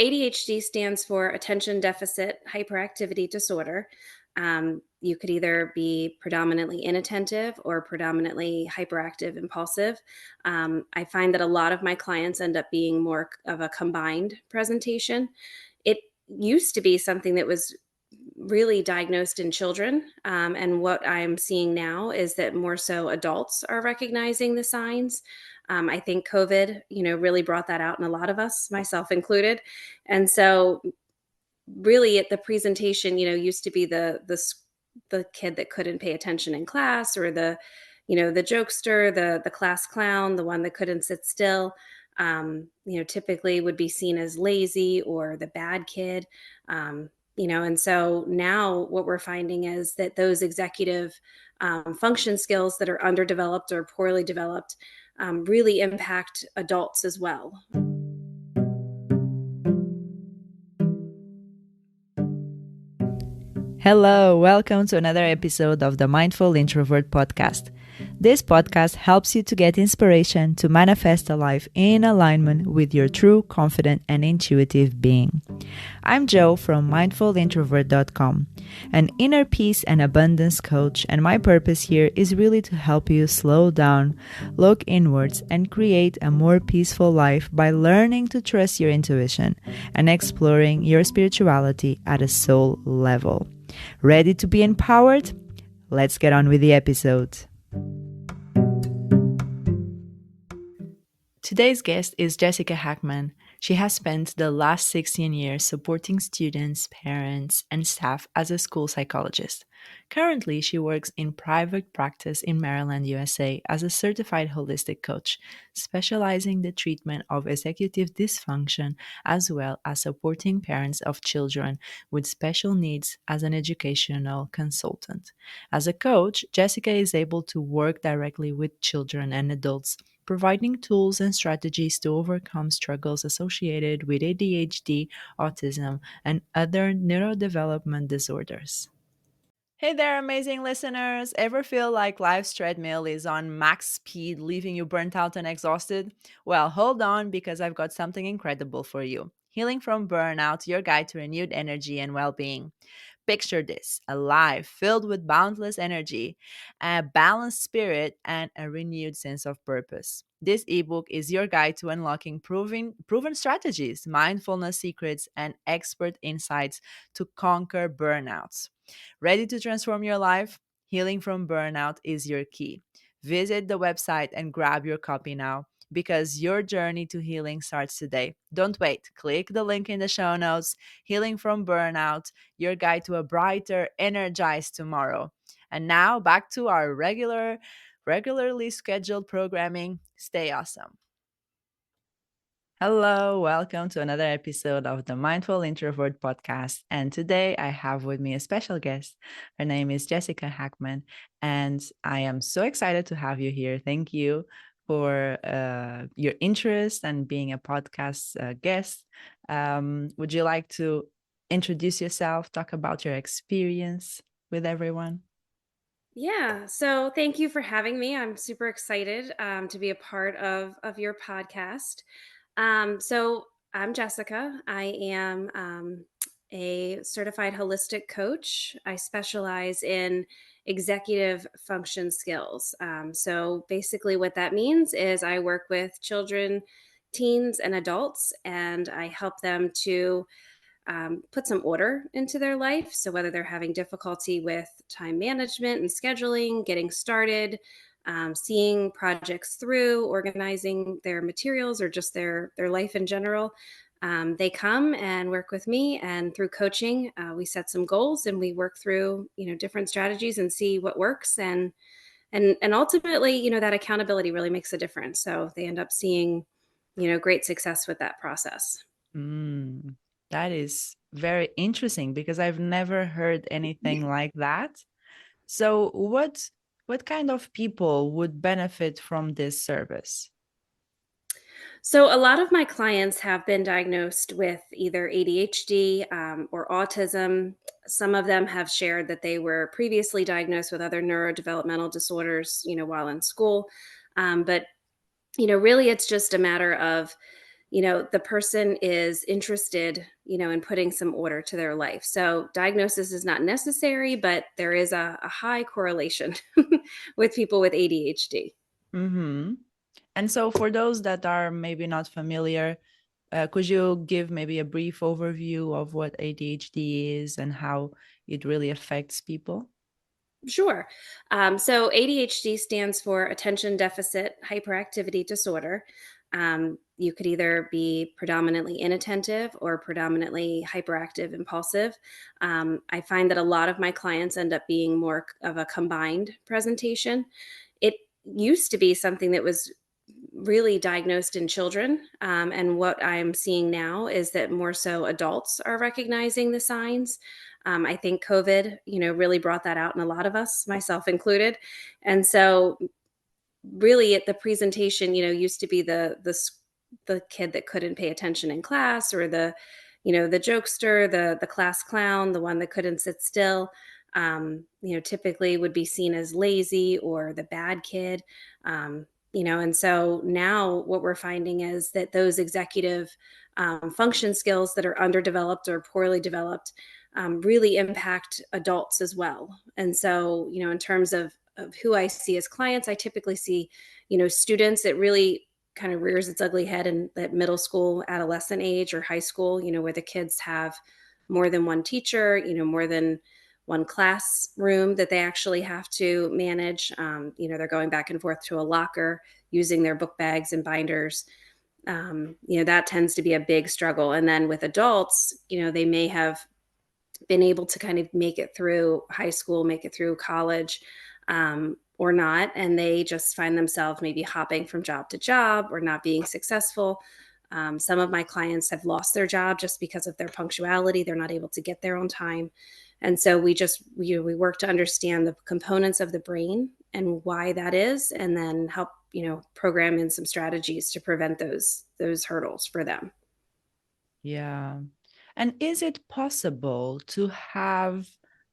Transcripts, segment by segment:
ADHD stands for attention deficit hyperactivity disorder. You could either be predominantly inattentive or predominantly hyperactive impulsive. I find that a lot of my clients end up being more of a combined presentation. It used to be something that was really diagnosed in children. And what I'm seeing now is that more so adults are recognizing the signs. I think COVID, really brought that out in a lot of us, myself included. And so really at the presentation, used to be the kid that couldn't pay attention in class, or the jokester, the class clown, the one that couldn't sit still. Typically would be seen as lazy or the bad kid. And so now what we're finding is that those executive function skills that are underdeveloped or poorly developed really impact adults as well. Hello, welcome to another episode of the Mindful Introvert podcast. This podcast helps you to get inspiration to manifest a life in alignment with your true, confident, and intuitive being. I'm Jo from mindfulintrovert.com, an inner peace and abundance coach, and my purpose here is really to help you slow down, look inwards, and create a more peaceful life by learning to trust your intuition and exploring your spirituality at a soul level. Ready to be empowered? Let's get on with the episode. Today's guest is Jessica Hackmann. She has spent the last 16 years supporting students, parents, and staff as a school psychologist. Currently, she works in private practice in Maryland, USA as a certified holistic coach, specializing the treatment of executive dysfunction as well as supporting parents of children with special needs as an educational consultant. As a coach, Jessica is able to work directly with children and adults, providing tools and strategies to overcome struggles associated with ADHD, autism, and other neurodevelopmental disorders. Hey there, amazing listeners! Ever feel like life's treadmill is on max speed, leaving you burnt out and exhausted? Well, hold on, because I've got something incredible for you. Healing from Burnout, your guide to renewed energy and well-being. Picture this: a life filled with boundless energy, a balanced spirit, and a renewed sense of purpose. This ebook is your guide to unlocking proven strategies, mindfulness secrets, and expert insights to conquer burnouts. Ready to transform your life? Healing from Burnout is your key. Visit the website and grab your copy now, because your journey to healing starts today. Don't wait. Click the link in the show notes. Healing from Burnout, your guide to a brighter, energized tomorrow. And now back to our regularly scheduled programming. Stay awesome. Hello, welcome to another episode of the Mindful Introvert podcast. And today I have with me a special guest. Her name is Jessica Hackmann, and I am so excited to have you here. Thank you for your interest and being a podcast guest. Would you like to introduce yourself, talk about your experience with everyone? Yeah, so thank you for having me. I'm super excited to be a part of your podcast. So I'm Jessica. I am a certified holistic coach. I specialize in executive function skills. So basically, what that means is I work with children, teens, and adults, and I help them to put some order into their life. So whether they're having difficulty with time management and scheduling, getting started, seeing projects through, organizing their materials, or just their life in general, they come and work with me. And through coaching, we set some goals and we work through different strategies and see what works. And ultimately, that accountability really makes a difference. So they end up seeing great success with that process. Mm, that is very interesting because I've never heard anything like that. So what kind of people would benefit from this service? So, a lot of my clients have been diagnosed with either ADHD or autism. Some of them have shared that they were previously diagnosed with other neurodevelopmental disorders, while in school. But really, it's just a matter of the person is interested, in putting some order to their life. So diagnosis is not necessary, but there is a high correlation with people with ADHD. Mm-hmm. And so, for those that are maybe not familiar, could you give maybe a brief overview of what ADHD is and how it really affects people? Sure. So ADHD stands for attention deficit hyperactivity disorder. You could either be predominantly inattentive or predominantly hyperactive impulsive. I find that a lot of my clients end up being more of a combined presentation. It used to be something that was really diagnosed in children. And what I'm seeing now is that more so adults are recognizing the signs. I think COVID, really brought that out in a lot of us, myself included. And so really at the presentation, used to be the kid that couldn't pay attention in class, or the jokester, the class clown, the one that couldn't sit still. Typically would be seen as lazy or the bad kid. And so now what we're finding is that those executive function skills that are underdeveloped or poorly developed really impact adults as well. And so, in terms of who I see as clients, I typically see, students that really kind of rears its ugly head in that middle school, adolescent age, or high school, where the kids have more than one teacher, more than one classroom that they actually have to manage. They're going back and forth to a locker using their book bags and binders. That tends to be a big struggle. And then with adults, they may have been able to kind of make it through high school, make it through college, or not. And they just find themselves maybe hopping from job to job or not being successful. Some of my clients have lost their job just because of their punctuality. They're not able to get there on time. And so we work to understand the components of the brain and why that is, and then help, program in some strategies to prevent those hurdles for them. Yeah. And is it possible to have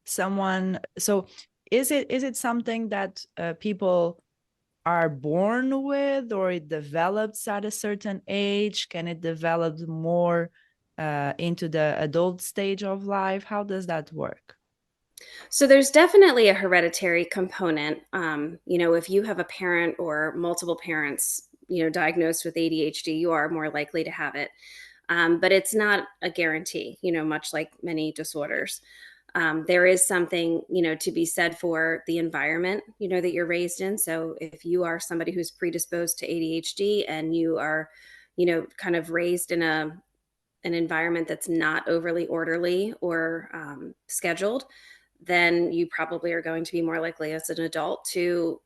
someone? So, is it something that people are born with, or it develops at a certain age? Can it develop more into the adult stage of life? How does that work? So there's definitely a hereditary component. If you have a parent or multiple parents, diagnosed with ADHD, you are more likely to have it. But it's not a guarantee, much like many disorders. There is something, to be said for the environment, that you're raised in. So if you are somebody who's predisposed to ADHD and you are, kind of raised in an environment that's not overly orderly or scheduled, then you probably are going to be more likely as an adult to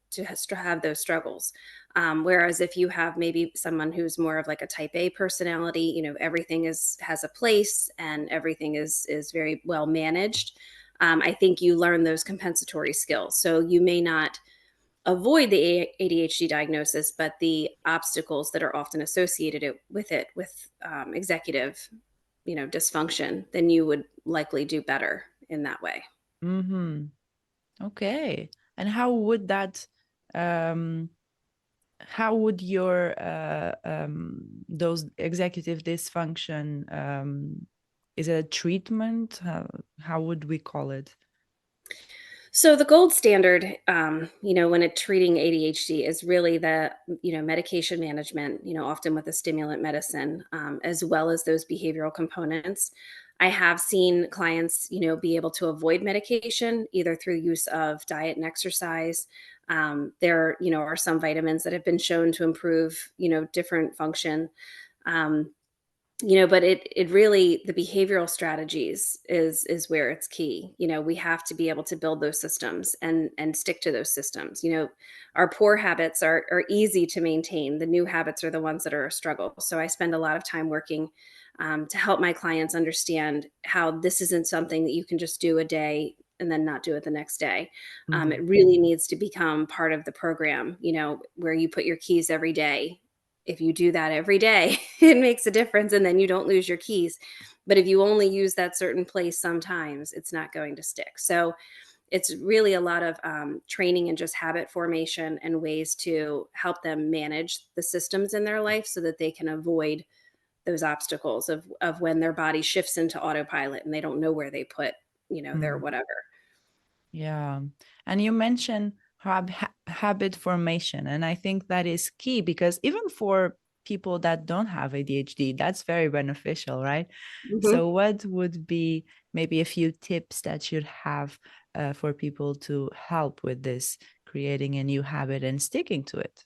have those struggles. Whereas if you have maybe someone who's more of like a type A personality, everything has a place and everything is very well managed. I think you learn those compensatory skills. So you may not avoid the ADHD diagnosis, but the obstacles that are often associated with executive, dysfunction, then you would likely do better in that way. Mm-hmm. Okay. And um, how would your those executive dysfunction, is it a treatment? How would we call it? So the gold standard, when it treating ADHD is really the, medication management, often with a stimulant medicine, as well as those behavioral components. I have seen clients, be able to avoid medication either through use of diet and exercise. There, are some vitamins that have been shown to improve, different function. Um, but it really, the behavioral strategies is where it's key. We have to be able to build those systems and stick to those systems. Our poor habits are easy to maintain. The new habits are the ones that are a struggle. So I spend a lot of time working to help my clients understand how this isn't something that you can just do a day and then not do it the next day. It really needs to become part of the program, where you put your keys every day. If you do that every day, it makes a difference, and then you don't lose your keys. But if you only use that certain place sometimes, it's not going to stick. So it's really a lot of training and just habit formation and ways to help them manage the systems in their life so that they can avoid those obstacles of when their body shifts into autopilot and they don't know where they put, their Mm, whatever. yeah. And you mentioned habit formation. And I think that is key because even for people that don't have ADHD, that's very beneficial, right? Mhm. So, what would be maybe a few tips that you'd have for people to help with this, creating a new habit and sticking to it?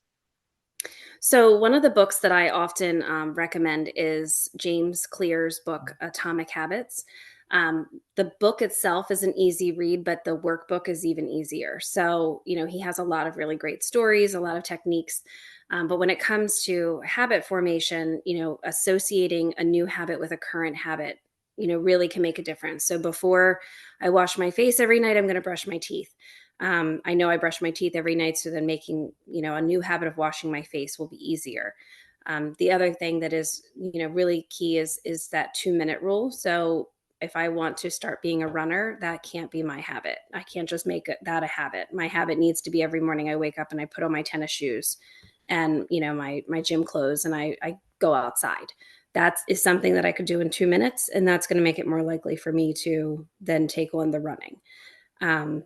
So, one of the books that I often recommend is James Clear's book, Atomic Habits. The book itself is an easy read, but the workbook is even easier. So, he has a lot of really great stories, a lot of techniques. But when it comes to habit formation, associating a new habit with a current habit, really can make a difference. So, before I wash my face every night, I'm going to brush my teeth. I know I brush my teeth every night, so then making a new habit of washing my face will be easier. The other thing that is really key is that 2 minute rule. So if I want to start being a runner, that can't be my habit. I can't just make that a habit. My habit needs to be every morning I wake up and I put on my tennis shoes and my gym clothes and I go outside. That is something that I could do in 2 minutes, and that's going to make it more likely for me to then take on the running. Um,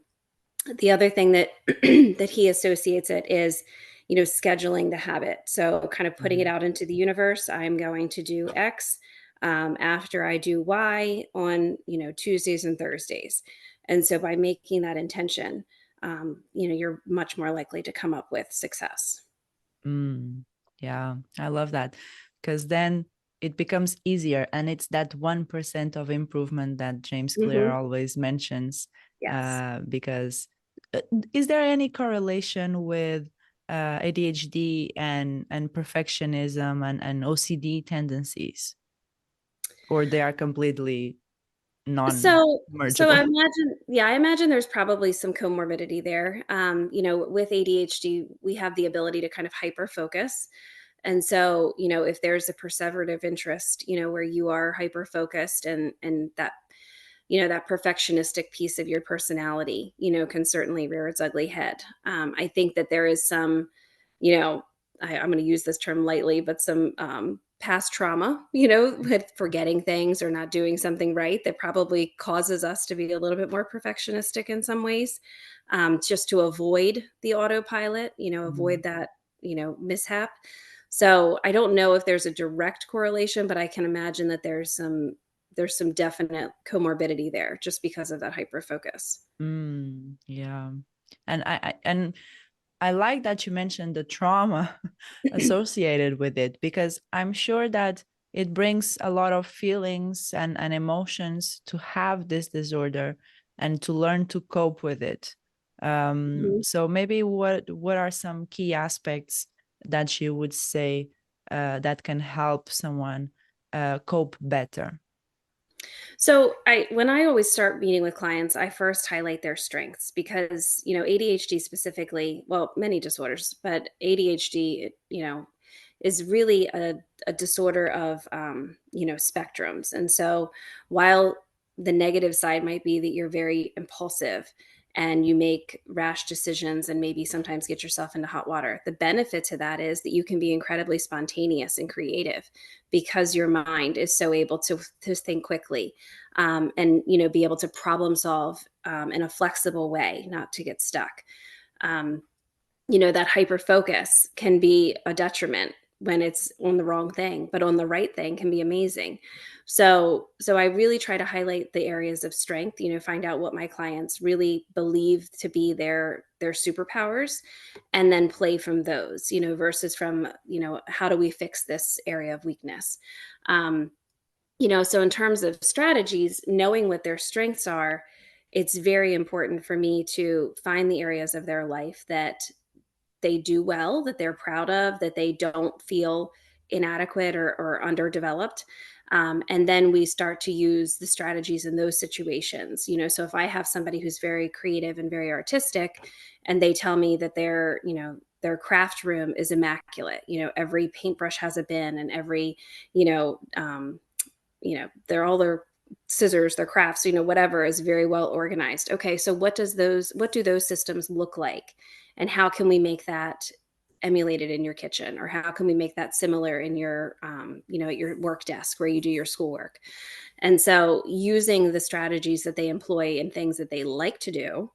the other thing that that he associates it is scheduling the habit, so kind of putting it Mhm. out into the universe. I'm going to do X after I do Y on Tuesdays and Thursdays. And so by making that intention, you're much more likely to come up with success. Mm, yeah, I love that because then it becomes easier, and it's that 1% of improvement that James Clear Hmm. always mentions. Yes. Because uh, is there any correlation with ADHD and perfectionism and OCD tendencies, or they are completely So non-mergeable? I imagine there's probably some comorbidity there. With ADHD, we have the ability to kind of hyper focus. And so, if there's a perseverative interest, where you are hyper focused and that that perfectionistic piece of your personality, can certainly rear its ugly head. I think that there is some, you know, I'm going to use this term lightly, but some past trauma, with forgetting things or not doing something right that probably causes us to be a little bit more perfectionistic in some ways, just to avoid the autopilot, Mm. avoid that, mishap. So I don't know if there's a direct correlation, but I can imagine that there's some definite comorbidity there just because of that hyper focus. Yeah, and I like that you mentioned the trauma associated with it because I'm sure that it brings a lot of feelings and emotions to have this disorder and to learn to cope with it. Mhm. So maybe what are some key aspects that you would say that can help someone cope better? So when I always start meeting with clients, I first highlight their strengths because, ADHD specifically, well, many disorders, but ADHD, is really a disorder of, spectrums. And so while the negative side might be that you're very impulsive and you make rash decisions and maybe sometimes get yourself into hot water, the benefit to that is that you can be incredibly spontaneous and creative because your mind is so able to think quickly, and be able to problem solve in a flexible way, not to get stuck. Um, that hyper focus can be a detriment when it's on the wrong thing, but on the right thing can be amazing. So I really try to highlight the areas of strength, find out what my clients really believe to be their superpowers and then play from those, versus from, how do we fix this area of weakness. Um, so in terms of strategies, knowing what their strengths are, it's very important for me to find the areas of their life that they do well, that they're proud of, that they don't feel inadequate or underdeveloped. And then we start to use the strategies in those situations. So if I have somebody who's very creative and very artistic, and they tell me that their craft room is immaculate, every paintbrush has a bin and every, you know, um, they're all their scissors, their crafts, whatever is very well organized. Okay, so what do those systems look like? And how can we make that emulate it in your kitchen, or how can we make that similar in your at your work desk where you do your schoolwork. And so using the strategies that they employ in things that they like to do,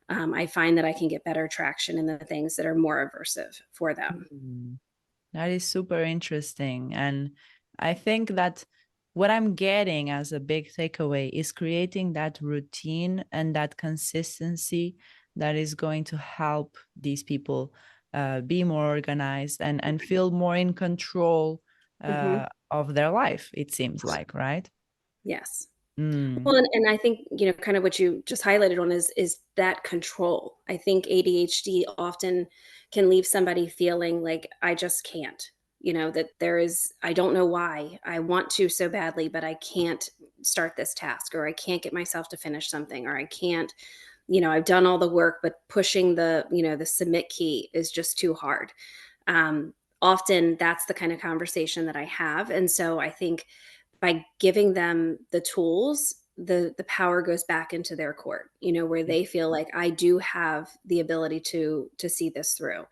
I find that I can get better traction in the things that are more aversive for them. Mhm. That is super interesting. And I think that what I'm getting as a big takeaway is creating that routine and that consistency that is going to help these people be more organized and feel more in control Hmm. of their life, it seems like, right? Yes. Mm. Well, and I think, kind of what you just highlighted on is that control. I think ADHD often can leave somebody feeling like, I just can't. That I don't know why. I want to so badly, but I can't start this task, or I can't get myself to finish something, or I can't, I've done all the work, but pushing the submit key is just too hard. um, Often that's the kind of conversation that I have. And so I think by giving them the tools, the power goes back into their court, where they feel like, I do have the ability to see this through,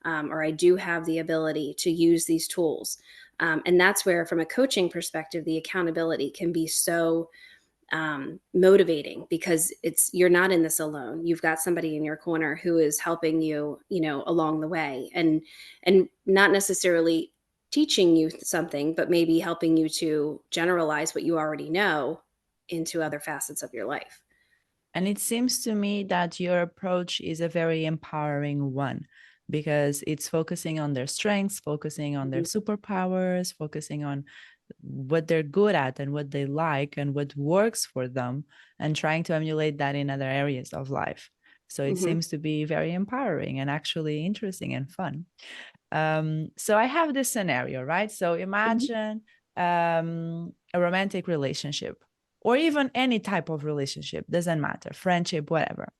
or I do have the ability to use these tools. And that's where, from a coaching perspective, the accountability can be so motivating, because you're not in this alone. You've got somebody in your corner who is helping you, along the way, and not necessarily teaching you something, but maybe helping you to generalize what you already know into other facets of your life. And it seems to me that your approach is a very empowering one because it's focusing on their strengths, focusing on their Hmm. superpowers, focusing on what they're good at and what they like and what works for them, and trying to emulate that in other areas of life. So it Hmm. seems to be very empowering and actually interesting and fun. So I have this scenario, right? So Hmm. imagine a romantic relationship or even any type of relationship, doesn't matter, friendship, whatever,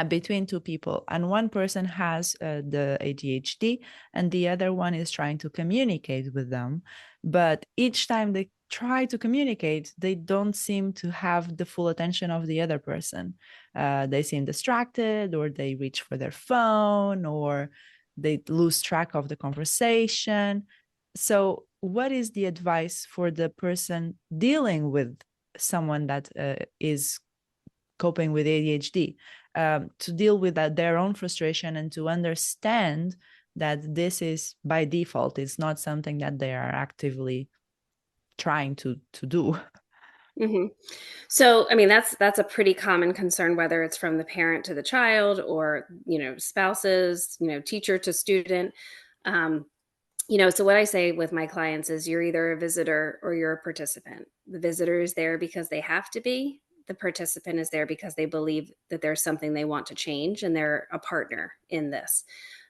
between two people. And one person has the ADHD and the other one is trying to communicate with them. But each time they try to communicate, they don't seem to have the full attention of the other person. They seem distracted, or they reach for their phone, or they lose track of the conversation. So, what is the advice for the person dealing with someone that is coping with ADHD, to deal with their own frustration and to understand that this is by default, it's not something that they are actively trying to do. Hmm. So, I mean, that's a pretty common concern, whether it's from the parent to the child, or spouses, teacher to student. Um, so what I say with my clients is, you're either a visitor or you're a participant. The visitor is there because they have to be. The participant is there because they believe that there's something they want to change, and they're a partner in this.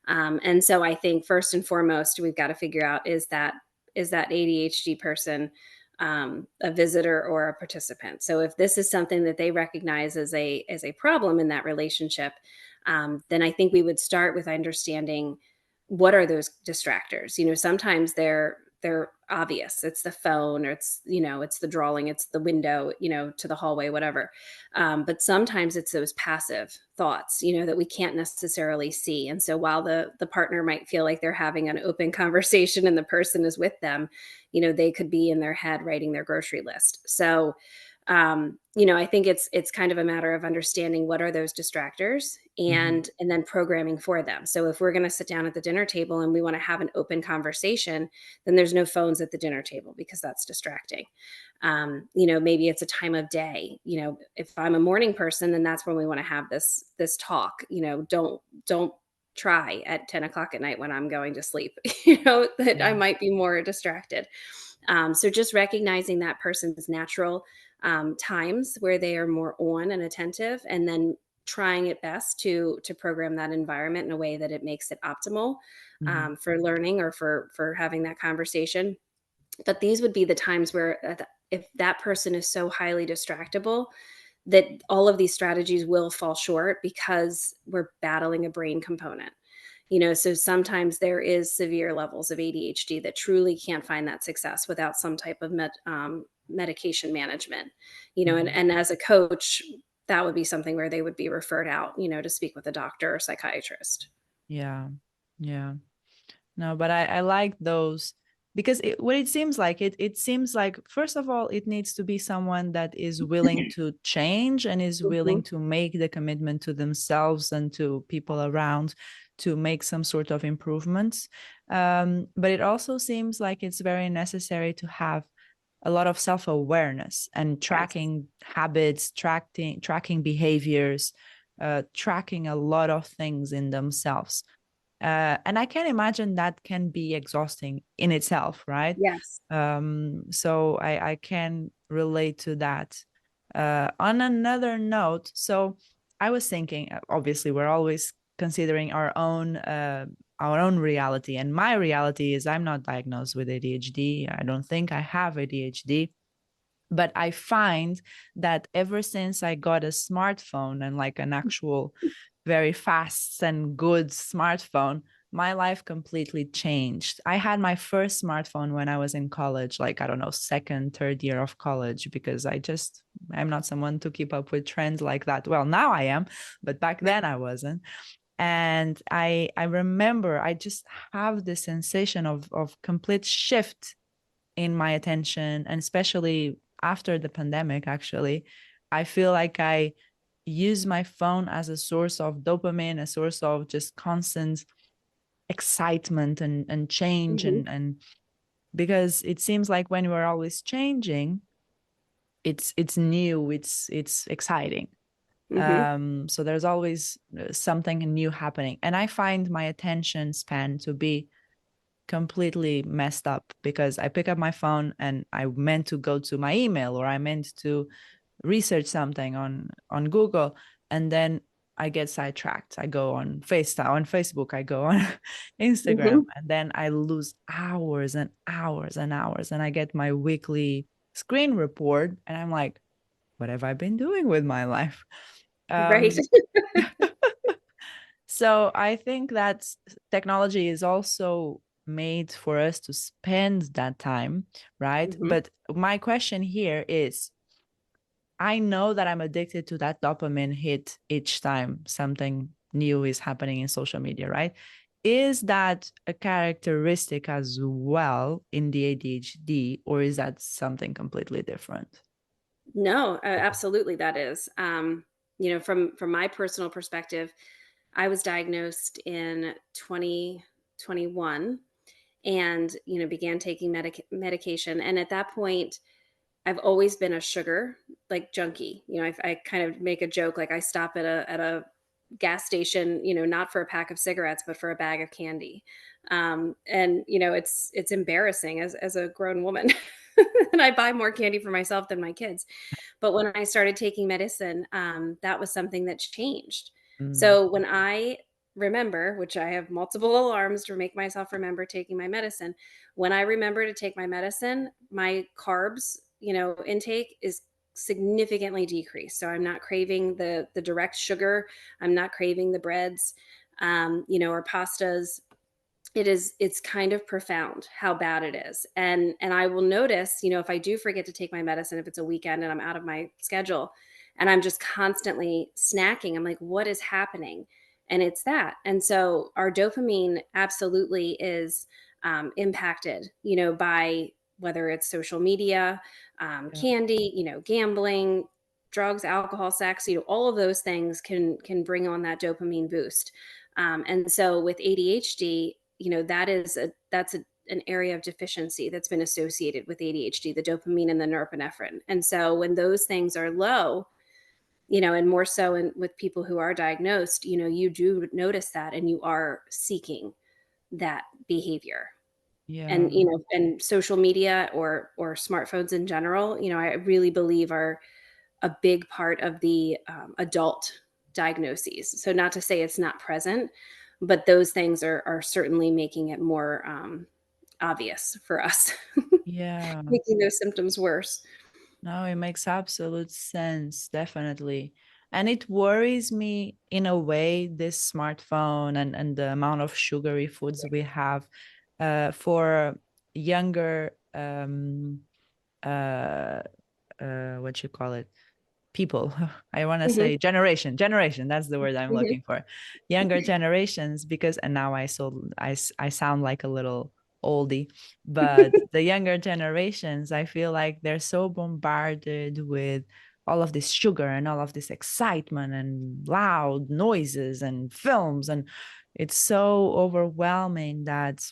And so I think, first and foremost, we've got to figure out, is that ADHD person a visitor or a participant. So if this is something that they recognize as a problem in that relationship, then I think we would start with understanding, what are those distractors. Sometimes they're obvious. It's the phone, or it's the drawing, it's the window, to the hallway, whatever. But sometimes it's those passive thoughts, that we can't necessarily see. And so while the partner might feel like they're having an open conversation and the person is with them, they could be in their head writing their grocery list. So I think it's kind of a matter of understanding, what are those distractors, Mhm. and then programming for them. So if we're going to sit down at the dinner table and we want to have an open conversation, then there's no phones at the dinner table, because that's distracting. Maybe it's a time of day. If I'm a morning person, then that's when we want to have this talk. Don't try at 10 o'clock at night when I'm going to sleep, that I Yeah. might be more distracted. So just recognizing that person's natural times where they are more on and attentive, and then trying it best to program that environment in a way that it makes it optimal Mhm. for learning, or for having that conversation. But these would be the times where, if that person is so highly distractible, that all of these strategies will fall short, because we're battling a brain component. So sometimes there is severe levels of ADHD that truly can't find that success without some type of medication management. And, Mhm. and as a coach, that would be something where they would be referred out, to speak with a doctor or psychiatrist. Yeah. Yeah. No, but I like those because what it seems like, it seems like, first of all, it needs to be someone that is willing to change and is willing Mhm. to make the commitment to themselves and to people around to make some sort of improvements. But it also seems like it's very necessary to have a lot of self-awareness and Yes. tracking habits, tracking behaviors, tracking a lot of things in themselves. And I can imagine that can be exhausting in itself, right? Yes. So I can relate to that. On another note, so I was thinking, obviously, we're always considering our own reality, and my reality is I'm not diagnosed with ADHD. I don't think I have ADHD, but I find that ever since I got a smartphone, and like an actual very fast and good smartphone, my life completely changed. I had my first smartphone when I was in college, like, I don't know, second, third year of college, because I'm not someone to keep up with trends like that. Well, now I am, but back Right. then I wasn't. And I remember I just have this sensation of complete shift in my attention, and especially after the pandemic, actually I feel like I use my phone as a source of dopamine, a source of just constant excitement and change, Hmm. and because it seems like when we're always changing, it's new, it's exciting. Hmm. So there's always something new happening, and I find my attention span to be completely messed up because I pick up my phone and I meant to go to my email, or I meant to research something on Google, and then I get sidetracked. I go on FaceTime, on Facebook, I go on Instagram, Hmm. and then I lose hours and hours and hours, and I get my weekly screen report, and I'm like, what have I been doing with my life? Right. Um, so I think that technology is also made for us to spend that time, right? Hmm. But my question here is, I know that I'm addicted to that dopamine hit each time something new is happening in social media, right? Is that a characteristic as well in the ADHD, or is that something completely different? No, absolutely, that is. From my personal perspective, I was diagnosed in 2021, and began taking medication. And at that point, I've always been a sugar like junkie. I kind of make a joke like I stop at a gas station, not for a pack of cigarettes, but for a bag of candy. And it's embarrassing as a grown woman, and I buy more candy for myself than my kids. But when I started taking medicine, that was something that changed. Mm, So when I remember, which I have multiple alarms to make myself remember taking my medicine, when I remember to take my medicine, my carbs, intake is significantly decreased. So I'm not craving the direct sugar. I'm not craving the breads, or pastas. It's kind of profound how bad it is. And I will notice, if I do forget to take my medicine, if it's a weekend and I'm out of my schedule and I'm just constantly snacking, I'm like, what is happening? And it's that. And so our dopamine absolutely is impacted, by whether it's social media, yeah. candy, gambling, drugs, alcohol, sex, all of those things can bring on that dopamine boost. And so with ADHD, that's an area of deficiency that's been associated with ADHD, the dopamine and the norepinephrine. And so when those things are low, and more so with people who are diagnosed, you do notice that, and you are seeking that behavior. Yeah. And social media or smartphones in general, I really believe are a big part of the adult diagnoses. So, not to say it's not present, but those things are certainly making it more obvious for us, Yeah. making those symptoms worse. No, it makes absolute sense, definitely. And it worries me in a way, this smartphone and the amount of sugary foods we have for younger, what you call it? people, I want to Mhm. say generation, that's the word I'm Mhm. looking for, younger generations, because, and now I sound like a little oldie, but the younger generations, I feel like they're so bombarded with all of this sugar and all of this excitement and loud noises and films, and it's so overwhelming that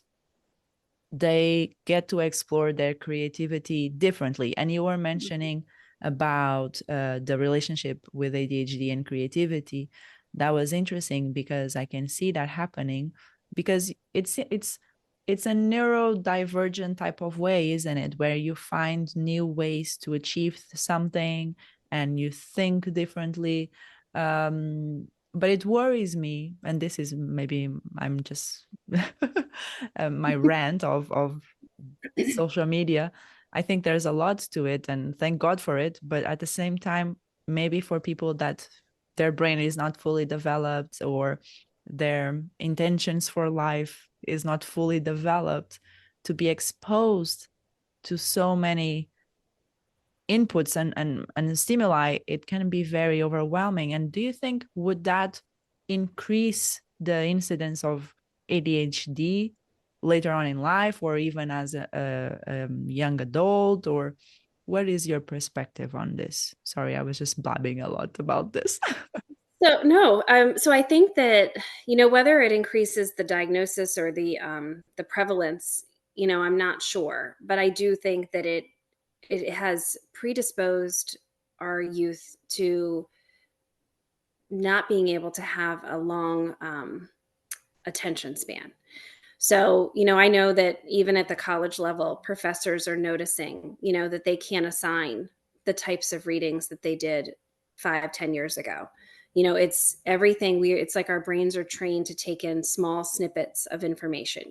they get to explore their creativity differently. And you were mentioning about the relationship with ADHD and creativity. That was interesting because I can see that happening, because it's a neurodivergent type of way, isn't it? Where you find new ways to achieve something and you think differently. But it worries me, and this is maybe I'm just my rant of social media. I think there's a lot to it, and thank God for it. But at the same time, maybe for people that their brain is not fully developed, or their intentions for life is not fully developed, to be exposed to so many inputs and stimuli, it can be very overwhelming. And do you think, would that increase the incidence of ADHD later on in life, or even as a young adult? Or what is your perspective on this? Sorry, I was just blabbing a lot about this. So no, so I think that whether it increases the diagnosis or the prevalence, I'm not sure, but I do think that it has predisposed our youth to not being able to have a long attention span. So, I know that even at the college level, professors are noticing, that they can't assign the types of readings that they did 5, 10 years ago. It's everything it's like our brains are trained to take in small snippets of information,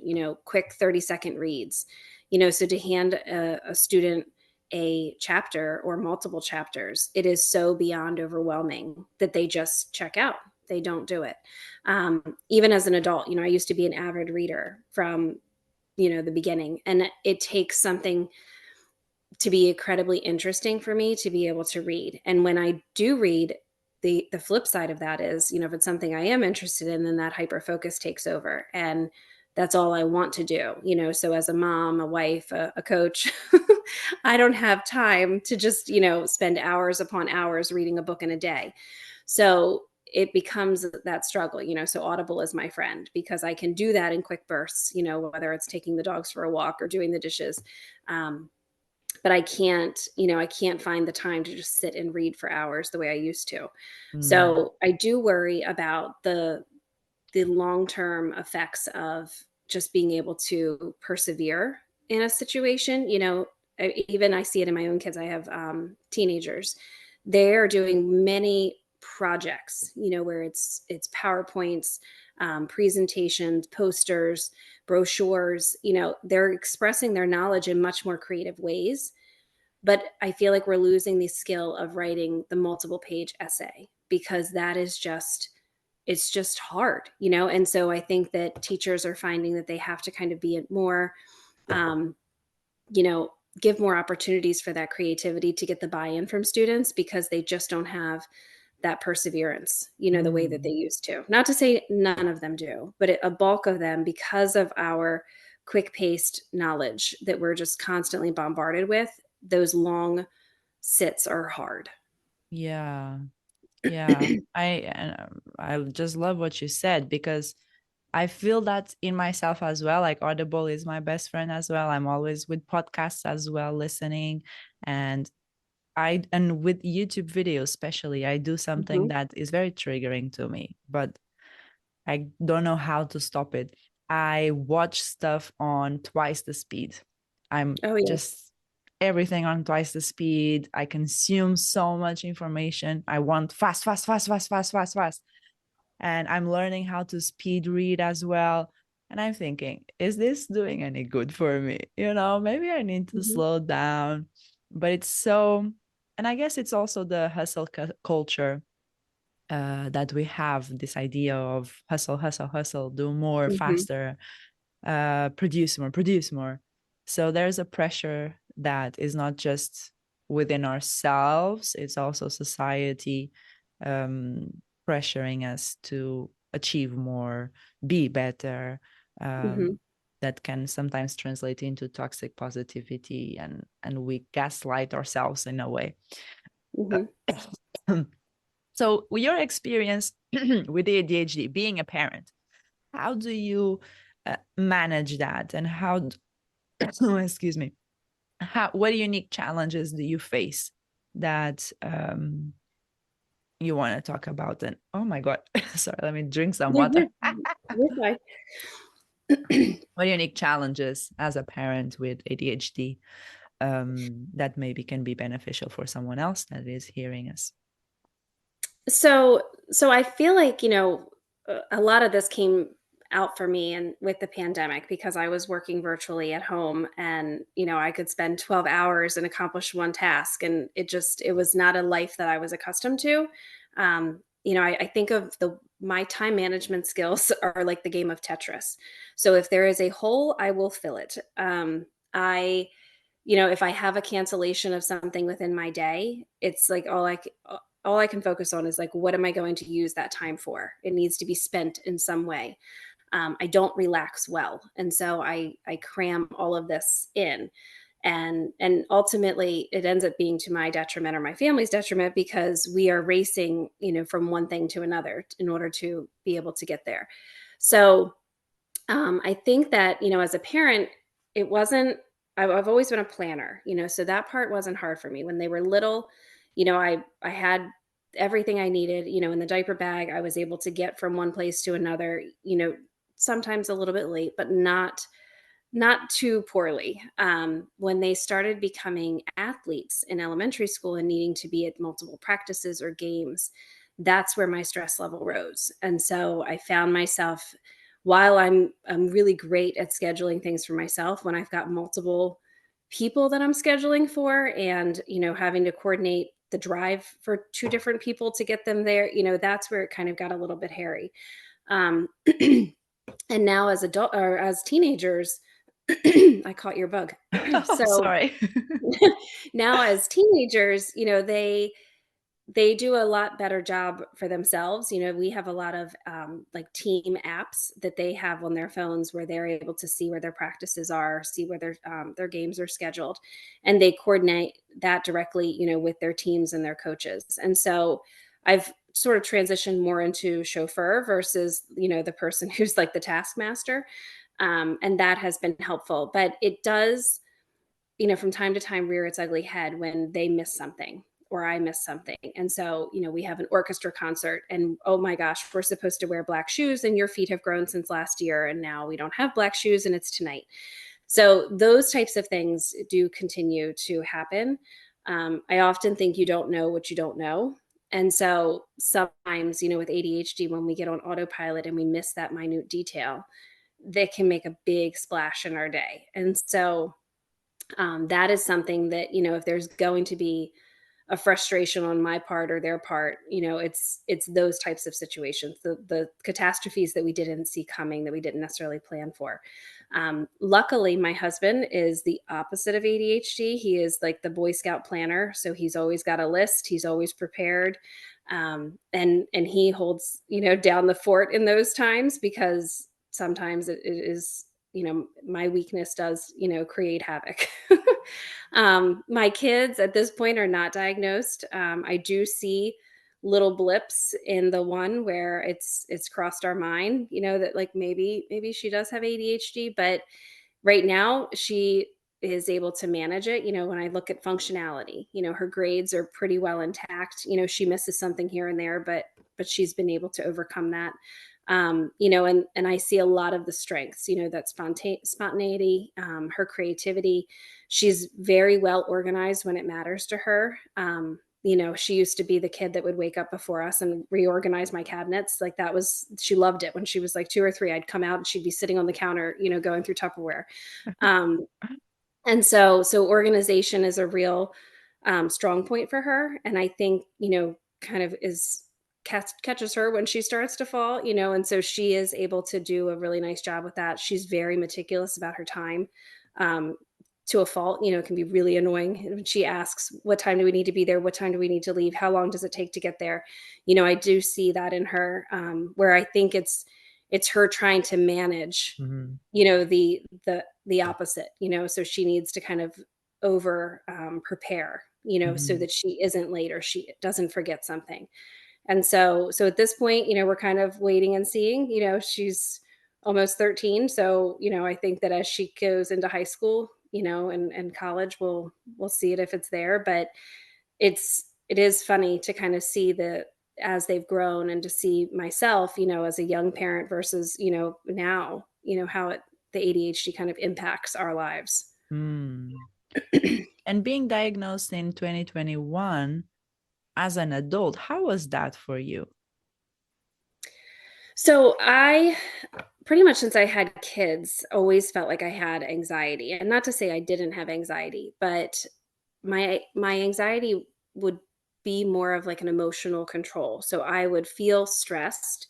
quick 30-second reads. So to hand a student a chapter or multiple chapters, it is so beyond overwhelming that they just check out. They don't do it. Even as an adult, I used to be an avid reader from, the beginning. And it takes something to be incredibly interesting for me to be able to read. And when I do read, the flip side of that is, if it's something I am interested in, then that hyper focus takes over. And that's all I want to do. So as a mom, a wife, a coach, I don't have time to just, spend hours upon hours reading a book in a day. So it becomes that struggle, so Audible is my friend because I can do that in quick bursts, whether it's taking the dogs for a walk or doing the dishes. But I can't find the time to just sit and read for hours the way I used to. Mm, So I do worry about the long-term effects of just being able to persevere in a situation. Even I see it in my own kids. I have teenagers. They're doing many projects, where it's PowerPoints, presentations, posters, brochures. They're expressing their knowledge in much more creative ways. But I feel like we're losing the skill of writing the multiple page essay because that is just it's just hard, and so I think that teachers are finding that they have to kind of be more um, you know give more opportunities for that creativity to get the buy-in from students because they just don't have that perseverance, the way that they mm. used to. Not to say none of them do, but a bulk of them, because of our quick paced knowledge that we're just constantly bombarded with, those long sits are hard. Yeah. Yeah, I just love what you said, because I feel that in myself as well. Like, Audible is my best friend as well. I'm always with podcasts as well, listening, and with YouTube videos especially, I do something Hmm. that is very triggering to me, but I don't know how to stop it. I watch stuff on twice the speed. I'm Oh yeah. just everything on twice the speed. I consume so much information. I want fast, fast, fast, fast, fast, fast, fast. And I'm learning how to speed read as well. And I'm thinking, is this doing any good for me? Maybe I need to Hmm. slow down. But it's so, and I guess it's also the hustle culture, that we have, this idea of hustle, hustle, hustle, do more, Hmm. faster, produce more, produce more. So there's a pressure that is not just within ourselves. It's also society um, pressuring us to achieve more, be better. Hmm. That can sometimes translate into toxic positivity, and we gaslight ourselves in a way. Hmm. So, with your experience with the ADHD, being a parent, how do you manage that, and how? Excuse me. What unique challenges do you face that you want to talk about? And oh my god, sorry, let me drink some water. You're fine. What unique challenges as a parent with ADHD that maybe can be beneficial for someone else that is hearing us? So I feel like, a lot of this came out for me and with the pandemic because I was working virtually at home and, I could spend 12 hours and accomplish one task and it was not a life that I was accustomed to. I think of the my time management skills are like the game of Tetris. So if there is a hole, I will fill it. I if I have a cancellation of something within my day, it's like all I can focus on is like, what am I going to use that time for? It needs to be spent in some way. I don't relax well, and so I cram all of this in, and ultimately it ends up being to my detriment or my family's detriment because we are racing, from one thing to another in order to be able to get there. So I think that, as a parent, it wasn't, I've always been a planner, so that part wasn't hard for me. When they were little, I had everything I needed, in the diaper bag. I was able to get from one place to another, sometimes a little bit late, but not too poorly. When they started becoming athletes in elementary school and needing to be at multiple practices or games, that's where my stress level rose. And so I found myself, while I'm really great at scheduling things for myself, when I've got multiple people that I'm scheduling for, and having to coordinate the drive for two different people to get them there, that's where it kind of got a little bit hairy. Um, and now as adult or as teenagers, I caught your bug. Oh, So sorry. now as teenagers, they do a lot better job for themselves. We have a lot of like team apps that they have on their phones where they're able to see where their practices are, see where their games are scheduled, and they coordinate that directly, with their teams and their coaches. And so I've sort of transitioned more into chauffeur versus, the person who's like the taskmaster, and that has been helpful. But it does, from time to time rear its ugly head when they miss something or I miss something. And so, we have an orchestra concert and oh my gosh, we're supposed to wear black shoes and your feet have grown since last year and now we don't have black shoes and it's tonight. So those types of things do continue to happen. I often think you don't know what you don't know. And so sometimes, with ADHD, when we get on autopilot and we miss that minute detail, they can make a big splash in our day. And so that is something that, if there's going to be a frustration on my part or their part, it's those types of situations, the catastrophes that we didn't see coming, that we didn't necessarily plan for. Luckily, my husband is the opposite of ADHD. He is like the Boy Scout planner, so he's always got a list. He's always prepared, and he holds, down the fort in those times because sometimes it is, my weakness does, create havoc. My kids at this point are not diagnosed. I do see little blips in the one where it's crossed our mind, that like maybe she does have ADHD, but right now she is able to manage it. When I look at functionality, her grades are pretty well intact. She misses something here and there, but she's been able to overcome that. And I see a lot of the strengths, that spontaneity, her creativity. She's very well organized when it matters to her. She used to be the kid that would wake up before us and reorganize my cabinets. Like she loved it when she was like 2 or 3. I'd come out and she'd be sitting on the counter, going through Tupperware. Um, and so organization is a real strong point for her. And I think, kind of catches her when she starts to fall, and so she is able to do a really nice job with that. She's very meticulous about her time. Um, to a fault. It can be really annoying when she asks, what time do we need to be there? What time do we need to leave? How long does it take to get there? I do see that in her, where I think it's her trying to manage, Mhm. the opposite, so she needs to kind of over prepare, so Mhm. that she isn't late or she doesn't forget something. And so at this point, we're kind of waiting and seeing. She's almost 13, so I think that as she goes into high school, and college, we'll see it if it's there. But it is funny to kind of see the as they've grown, and to see myself, as a young parent versus, now, how the ADHD kind of impacts our lives. Mm. And being diagnosed in 2021 as an adult, how was that for you? So I pretty much, since I had kids, always felt like I had anxiety. And not to say I didn't have anxiety, but my anxiety would be more of like an emotional control. So I would feel stressed.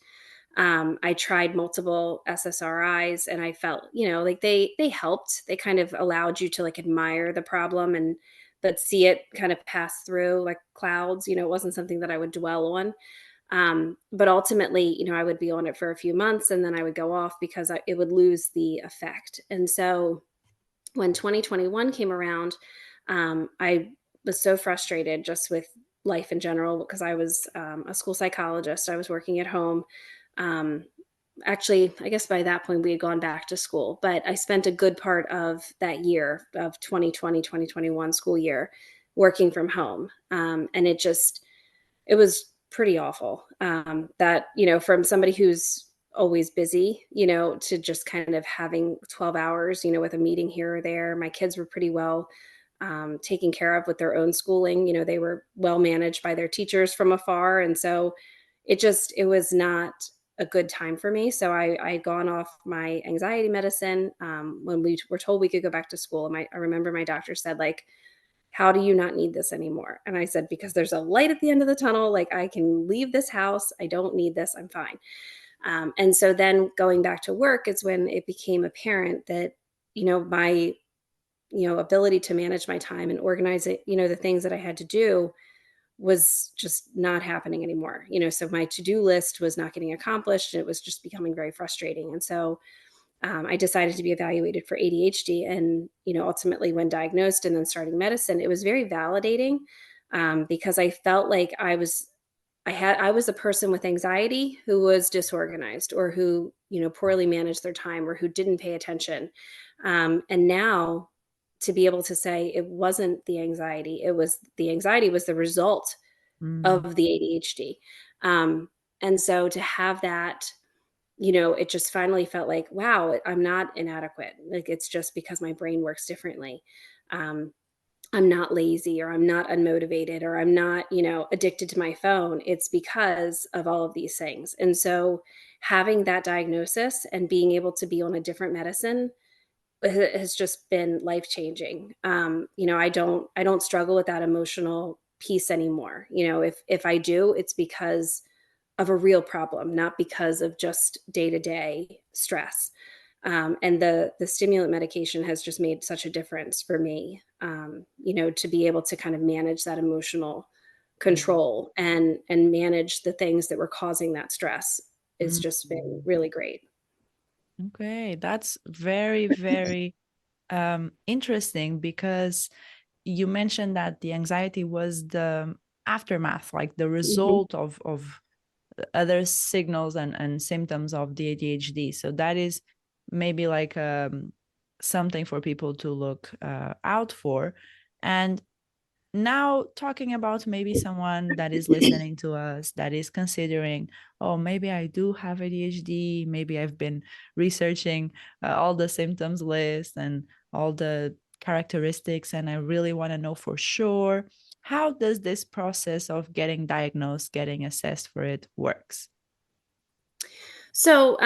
I tried multiple SSRIs, and I felt, like they helped. They kind of allowed you to like admire the problem, and but see it kind of pass through like clouds. It wasn't something that I would dwell on. But ultimately, I would be on it for a few months, and then I would go off because it would lose the effect. And so when 2021 came around, I was so frustrated just with life in general, because I was a school psychologist. I was working at home. Um, Actually, I guess by that point we had gone back to school, but I spent a good part of that year of 2020, 2021 school year working from home. And it was pretty awful. That, from somebody who's always busy, to just kind of having 12 hours, with a meeting here or there. My kids were pretty well taken care of with their own schooling. They were well managed by their teachers from afar. And so it was not a good time for me. So I had gone off my anxiety medicine when we were told we could go back to school. And I remember my doctor said, like, how do you not need this anymore? And I said, because there's a light at the end of the tunnel. Like, I can leave this house. I don't need this. I'm fine. And so then going back to work is when it became apparent that, my, ability to manage my time and organize it, the things that I had to do was just not happening anymore. So my to-do list was not getting accomplished. And it was just becoming very frustrating. And so I decided to be evaluated for ADHD. And, ultimately, when diagnosed and then starting medicine, it was very validating, because I felt like I was a person with anxiety who was disorganized, or who, poorly managed their time, or who didn't pay attention. And now, to be able to say it wasn't the anxiety was the result Mm. of the ADHD. And so to have that, it just finally felt like, wow, I'm not inadequate. Like, it's just because my brain works differently. Um, I'm not lazy, or I'm not unmotivated, or I'm not, addicted to my phone. It's because of all of these things. And so having that diagnosis and being able to be on a different medicine has just been life changing. I don't struggle with that emotional piece anymore. If I do, it's because of a real problem, not because of just day to day stress. And the stimulant medication has just made such a difference for me. To be able to kind of manage that emotional Mm. control, and manage the things that were causing that stress, has Mm. just been really great. Okay, that's very, very interesting because you mentioned that the anxiety was the aftermath, like the Mhm. result of other signals and symptoms of the ADHD. So that is maybe like something for people to look out for. And now talking about maybe someone that is listening to us that is considering, oh, maybe I do have ADHD, maybe I've been researching all the symptoms list and all the characteristics, and I really want to know for sure, how does this process of getting diagnosed, getting assessed for it works? So,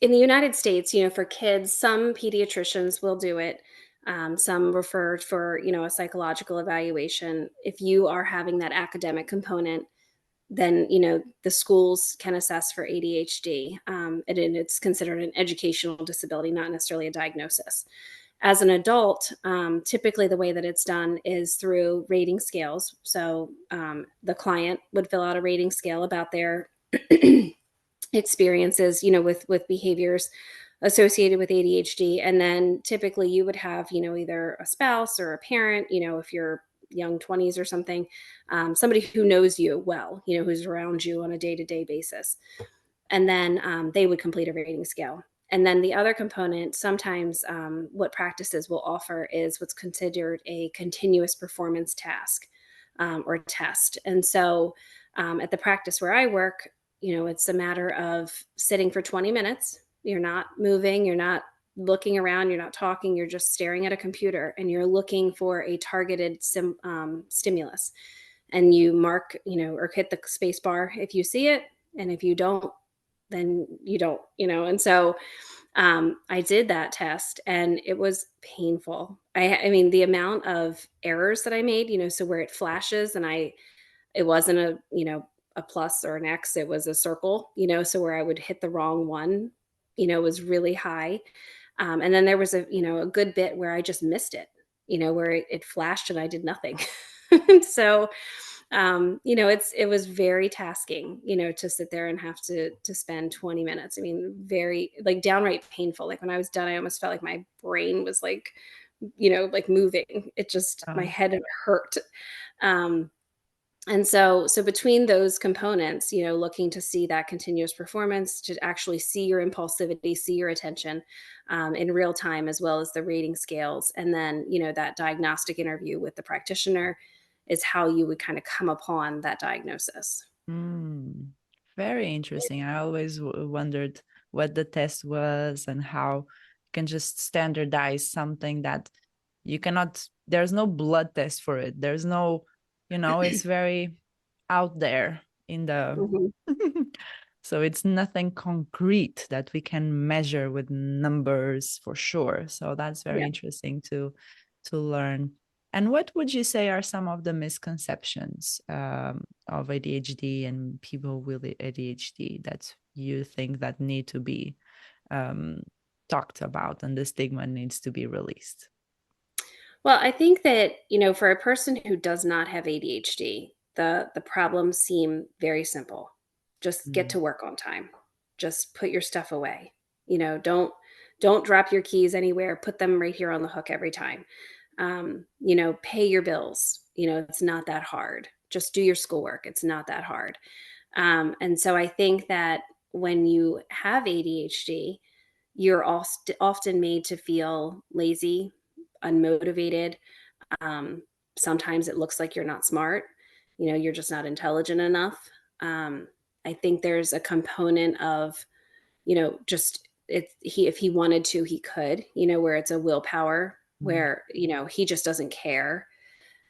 in the United States, for kids, some pediatricians will do it. Some refer for, a psychological evaluation. If you are having that academic component, then, the schools can assess for ADHD. And it's considered an educational disability, not necessarily a diagnosis. As an adult, typically the way that it's done is through rating scales. So the client would fill out a rating scale about their experiences, with behaviors associated with ADHD. And then typically you would have, either a spouse or a parent, if you're young 20s or something, somebody who knows you well, who's around you on a day to day basis. And then they would complete a rating scale. And then the other component, sometimes what practices will offer is what's considered a continuous performance task or test. And so at the practice where I work, it's a matter of sitting for 20 minutes. You're not moving, you're not looking around, you're not talking, you're just staring at a computer and you're looking for a targeted stimulus. And you mark, or hit the space bar if you see it. And if you don't, then you don't, And so I did that test and it was painful. I mean, the amount of errors that I made, so where it flashes and it wasn't a plus or an X, it was a circle, so where I would hit the wrong one, was really high. And then there was a good bit where I just missed it, where it flashed and I did nothing. So, it was very tasking, to sit there and have to spend 20 minutes. I mean, very like downright painful. Like when I was done, I almost felt like my brain was like, like moving. It just my Oh. head hurt. Um, and so between those components, looking to see that continuous performance, to actually see your impulsivity, see your attention in real time, as well as the rating scales, and then that diagnostic interview with the practitioner is how you would kind of come upon that diagnosis. Mm, very interesting. I always wondered what the test was and how you can just standardize something that you cannot, there's no blood test for it. There's no, it's very out there in the, Mhm. so it's nothing concrete that we can measure with numbers for sure. So that's very Yeah. interesting to learn. And what would you say are some of the misconceptions of ADHD and people with ADHD that you think that need to be um, talked about and the stigma needs to be released? Well, I think that, for a person who does not have ADHD, the problems seem very simple. Just get Mm, to work on time. Just put your stuff away. Don't drop your keys anywhere. Put them right here on the hook every time. Pay your bills. It's not that hard. Just do your schoolwork. It's not that hard. And so I think that when you have ADHD, you're often made to feel lazy, unmotivated. Um, Sometimes it looks like you're not smart. You're just not intelligent enough. I think there's a component of, just if he wanted to, he could, where it's a willpower, mm, where, he just doesn't care.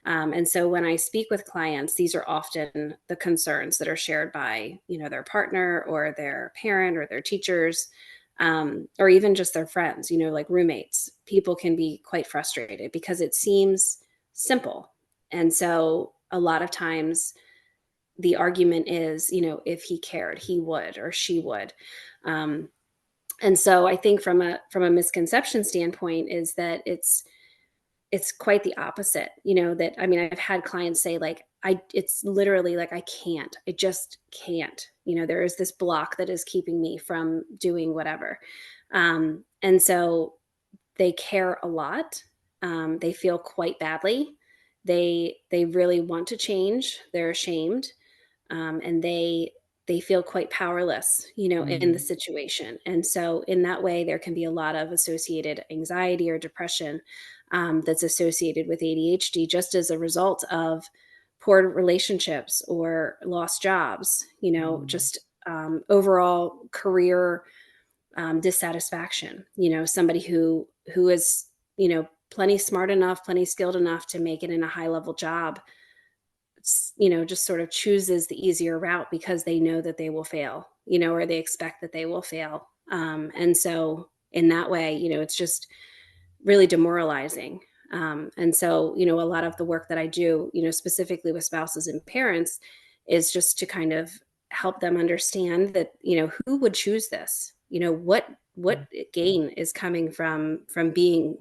And so when I speak with clients, these are often the concerns that are shared by, their partner or their parent or their teachers, or even just their friends, like roommates. People can be quite frustrated because it seems simple. And so a lot of times the argument is, if he cared, he would or she would. Um, and so I think from a misconception standpoint is that it's quite the opposite, that I mean, I've had clients say like, it's literally like, I just can't, there is this block that is keeping me from doing whatever. And so they care a lot. They feel quite badly. They really want to change. They're ashamed, and they feel quite powerless, in the mm, situation. And so, in that way, there can be a lot of associated anxiety or depression that's associated with ADHD, just as a result of poor relationships or lost jobs. mm, Just overall career dissatisfaction. Somebody who is plenty smart enough, plenty skilled enough to make it in a high level job, just sort of chooses the easier route because they know that they will fail, or they expect that they will fail. And so in that way, it's just really demoralizing. And so, a lot of the work that I do, specifically with spouses and parents, is just to kind of help them understand that, who would choose this? What mm, gain is coming from being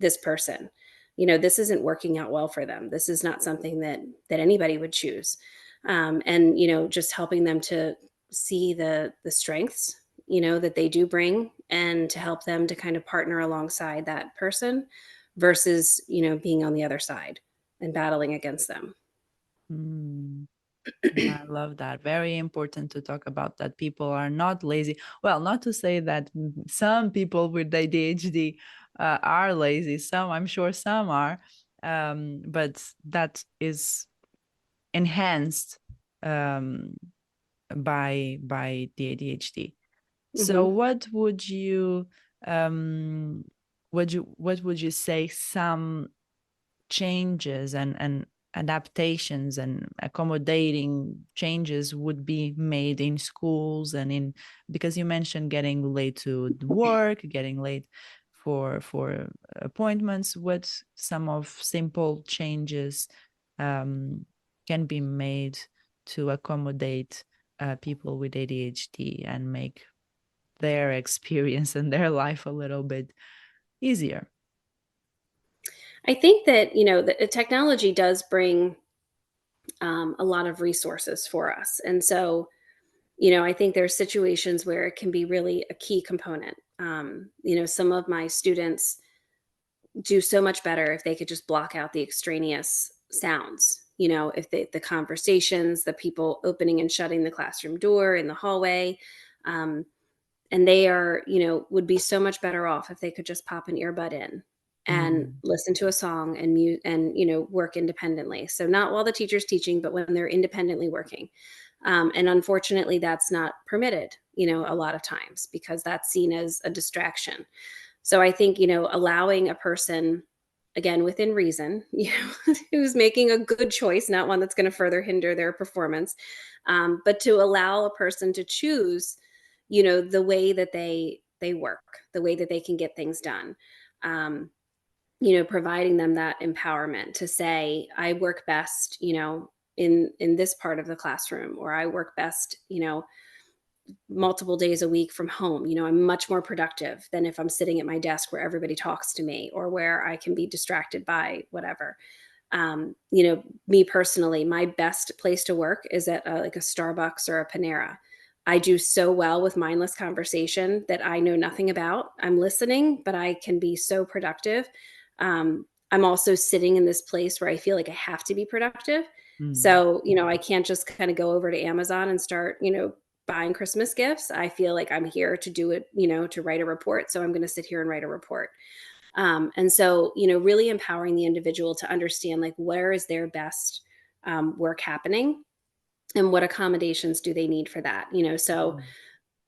this person. This isn't working out well for them. This is not something that anybody would choose. And just helping them to see the strengths that they do bring, and to help them to kind of partner alongside that person versus being on the other side and battling against them. Mm. Yeah, I love that. Very important to talk about that people are not lazy. Well, not to say that some people with ADHD are lazy. Some, I'm sure some are, but that is enhanced um, by the ADHD. So, Hmm. um, what would you say some changes and adaptations and accommodating changes would be made in schools and in, because you mentioned getting late to work, getting late for appointments, what some of simple changes um, can be made to accommodate people with ADHD and make their experience and their life a little bit easier. I think that the technology does bring a lot of resources for us, and so I think there's situations where it can be really a key component. Some of my students do so much better if they could just block out the extraneous sounds. If the conversations, the people opening and shutting the classroom door in the hallway, um, and they are, would be so much better off if they could just pop an earbud in and Mm, listen to a song and mute and work independently. So not while the teacher's teaching, but when they're independently working. And unfortunately, that's not permitted, a lot of times, because that's seen as a distraction. So I think, allowing a person, again, within reason, who's making a good choice, not one that's going to further hinder their performance, but to allow a person to choose, the way that they work, the way that they can get things done. Um, Providing them that empowerment to say, I work best, in this part of the classroom, or I work best, multiple days a week from home. I'm much more productive than if I'm sitting at my desk where everybody talks to me, or where I can be distracted by whatever. Me personally, my best place to work is at like a Starbucks or a Panera. I do so well with mindless conversation that I know nothing about. I'm listening, but I can be so productive. I'm also sitting in this place where I feel like I have to be productive. mm, So, I can't just kind of go over to Amazon and start, buying Christmas gifts. I feel like I'm here to do it, to write a report. So I'm going to sit here and write a report. And so, really empowering the individual to understand, like, where is their best work happening, and what accommodations do they need for that. So mm,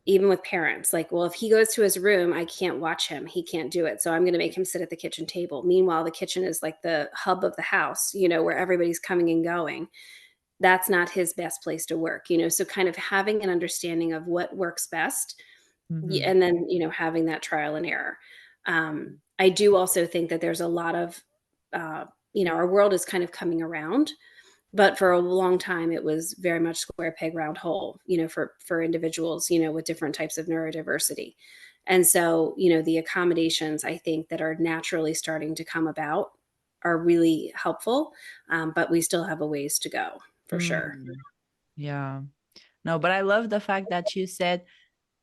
even with parents, like, well, if he goes to his room, I can't watch him. He can't do it. So I'm going to make him sit at the kitchen table. Meanwhile, the kitchen is like the hub of the house, where everybody's coming and going. That's not his best place to work. So kind of having an understanding of what works best, mhm, and then having that trial and error. I do also think that there's a lot of uh, our world is kind of coming around, but for a long time it was very much square peg round hole, for individuals, with different types of neurodiversity. And so the accommodations, I think, that are naturally starting to come about are really helpful, but we still have a ways to go, for sure. mm. Yeah. No, but I love the fact that you said,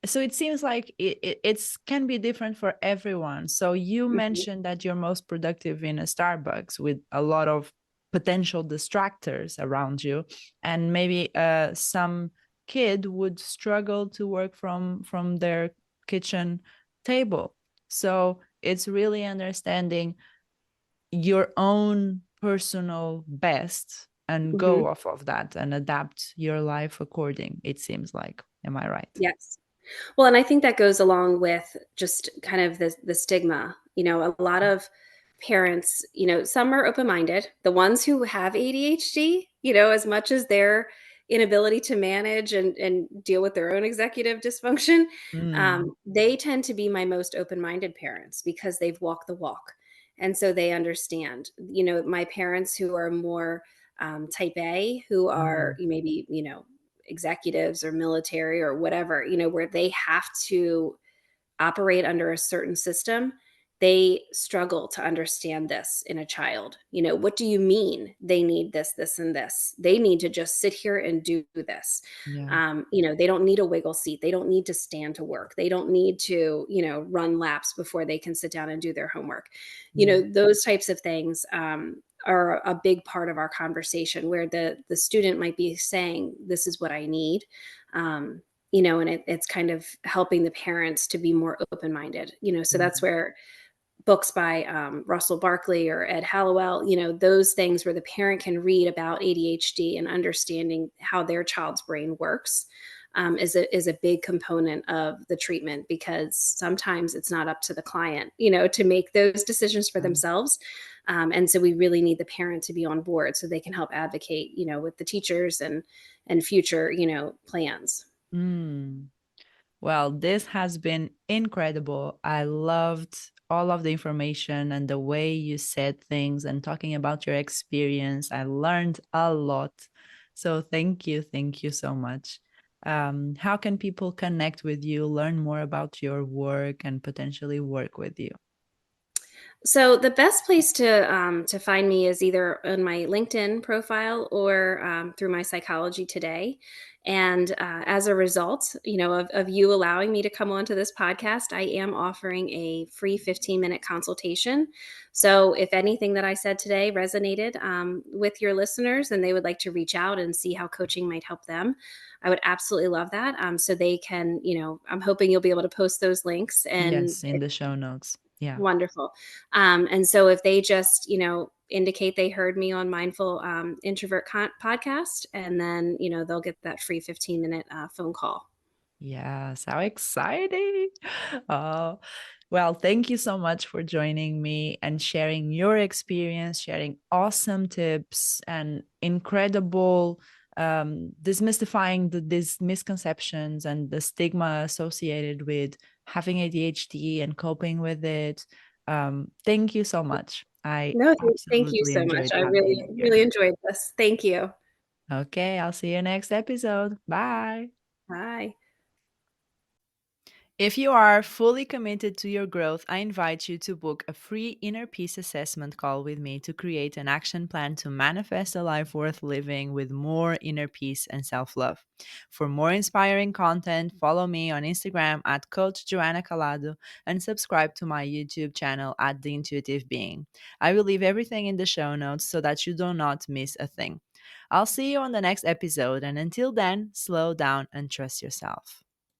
so it seems like it's can be different for everyone. So you Mhm. mentioned that you're most productive in a Starbucks with a lot of potential distractors around you, and maybe some kid would struggle to work from their kitchen table. So it's really understanding your own personal best and go Mhm. off of that and adapt your life according, it seems like. Am I right? Yes. Well, and I think that goes along with just kind of the stigma. A lot of parents, some are open-minded. The ones who have ADHD, as much as their inability to manage and deal with their own executive dysfunction, Mm, they tend to be my most open-minded parents because they've walked the walk. And so they understand. My parents who are more type A, who are mhm, maybe, executives or military or whatever, where they have to operate under a certain system, they struggle to understand this in a child. What do you mean they need this, this, and this? They need to just sit here and do this. Yeah. They don't need a wiggle seat. They don't need to stand to work. They don't need to, run laps before they can sit down and do their homework. Yeah. Those types of things are a big part of our conversation, where the student might be saying, "This is what I need." And it's kind of helping the parents to be more open-minded. So that's Mhm. where books by Russell Barkley or Ed Hallowell, those things where the parent can read about ADHD and understanding how their child's brain works, is a big component of the treatment, because sometimes it's not up to the client, to make those decisions for Um, themselves. And so we really need the parent to be on board so they can help advocate, with the teachers and future, plans. mm. Well, this has been incredible. I loved all of the information and the way you said things and talking about your experience. I learned a lot. So thank you so much. How can people connect with you, learn more about your work, and potentially work with you? So the best place to find me is either on my LinkedIn profile or through my Psychology Today. And as a result, of you allowing me to come onto this podcast, I am offering a free 15-minute consultation. So if anything that I said today resonated with your listeners and they would like to reach out and see how coaching might help them, I would absolutely love that. So they can, I'm hoping you'll be able to post those links. And Yes, in the show notes. Yeah. wonderful. And so if they just, indicate they heard me on Mindful Introvert podcast, and then, they'll get that free 15-minute phone call. Yes, how exciting. Oh, well, thank you so much for joining me and sharing your experience, sharing awesome tips and incredible demystifying these misconceptions and the stigma associated with having ADHD and coping with it. Thank you so much. I No, thank you absolutely so much. enjoyed I having really, you here. really enjoyed this. Thank you. Okay, I'll see you next episode. Bye. Bye. If you are fully committed to your growth, I invite you to book a free inner peace assessment call with me to create an action plan to manifest a life worth living with more inner peace and self love. For more inspiring content, follow me on Instagram at Coach Joanna Calado and subscribe to my YouTube channel at The Intuitive Being. I will leave everything in the show notes so that you do not miss a thing. I'll see you on the next episode, and until then, slow down and trust yourself.